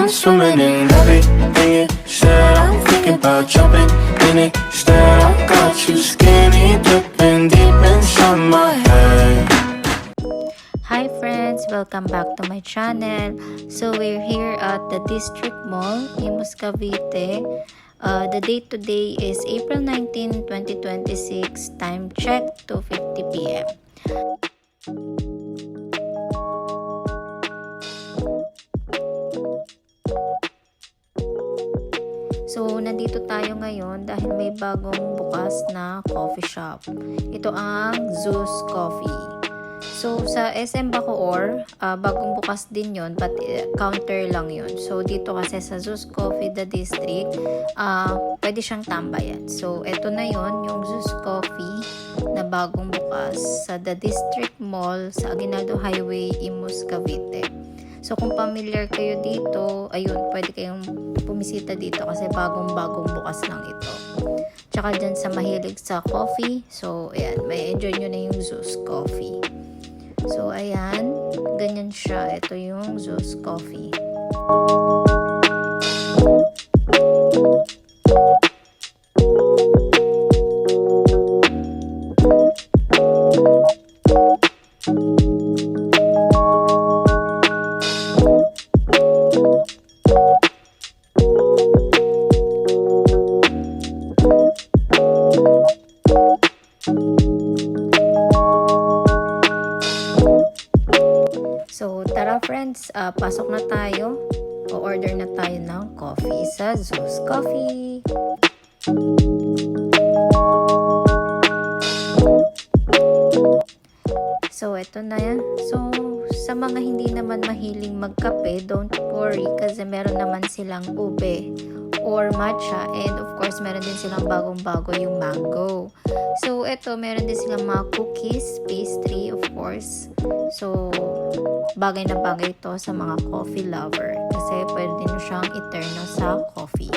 I'm swimming in everything you said. I'm thinking about jumping in it. Instead, I got you skinny dipping deep inside my head. Hi friends! Welcome back to my channel. So we're here at the District Mall, Imus, Cavite. The date today is April 19, 2026. Time check 2:50 p.m. So, nandito tayo ngayon dahil may bagong bukas na coffee shop. Ito ang Zeus Coffee. So, sa SM Bacoor, bagong bukas din yon, but counter lang yon. So, dito kasi sa Zeus Coffee, the district, pwede siyang tambayan. So, ito na yon, yung Zeus Coffee na bagong bukas sa the district mall sa Aguinaldo Highway, Imus, Cavite. So, kung familiar kayo dito, ayun, pwede kayong pumisita dito kasi bagong bukas lang ito. Tsaka dyan sa mahilig sa coffee, so, ayan, may enjoy nyo na yung Zeus Coffee. So, ayan, ganyan siya. Ito yung Zeus Coffee. So, tara friends, pasok na tayo. O-order na tayo ng coffee sa Zeus Coffee. So, ito na yan. So, sa mga hindi naman mahiling magkape, don't worry kasi meron naman silang ube or matcha, and of course meron din silang bagong-bago yung mango. So eto, meron din silang mga cookies, pastry of course. So bagay na bagay ito sa mga coffee lover kasi pwede din siyang i-turn sa coffee.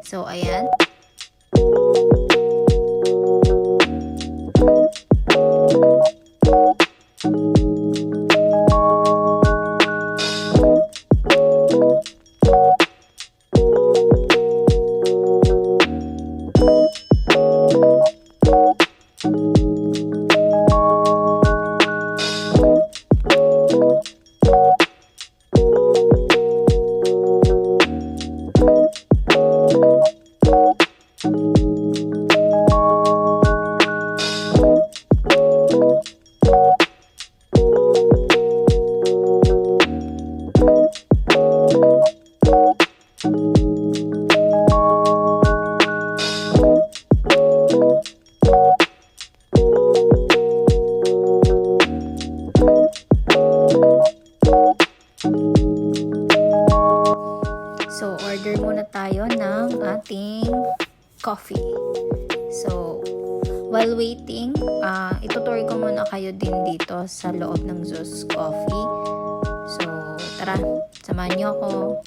So ayan. So, order muna tayo ng ating coffee. So, while waiting, itutur ko muna kayo din dito sa loob ng Zeus Coffee. So, tara, samahan niyo ako.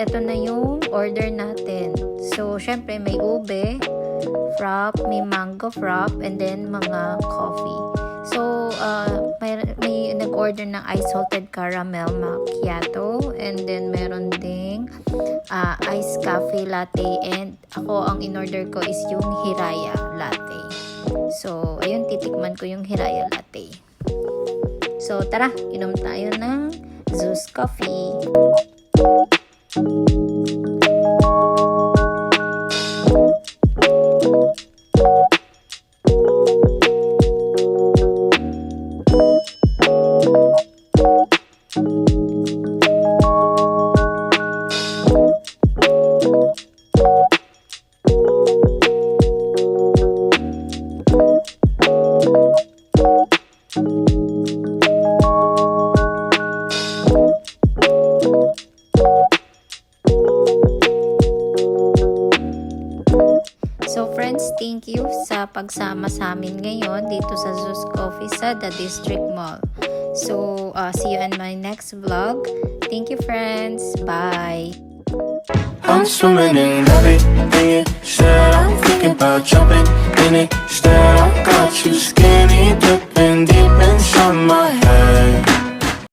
eto na yung order natin. So, syempre may ube, frap, may mango frap, and then mga coffee. So, may nag-order ng ice salted caramel macchiato, and then meron ding iced coffee latte, and ako ang in-order ko is yung hiraya latte. So, ayun, titikman ko yung hiraya latte. So, tara, inom tayo ng Zeus Coffee. So friends, thank you sa pagsama sa amin ngayon dito sa Zeus Coffee sa The District Mall. So, see you in my next vlog. Thank you friends. Bye! I'm swimming in everything you said. I'm thinking about jumping in it. Instead, I got you skinny dipping.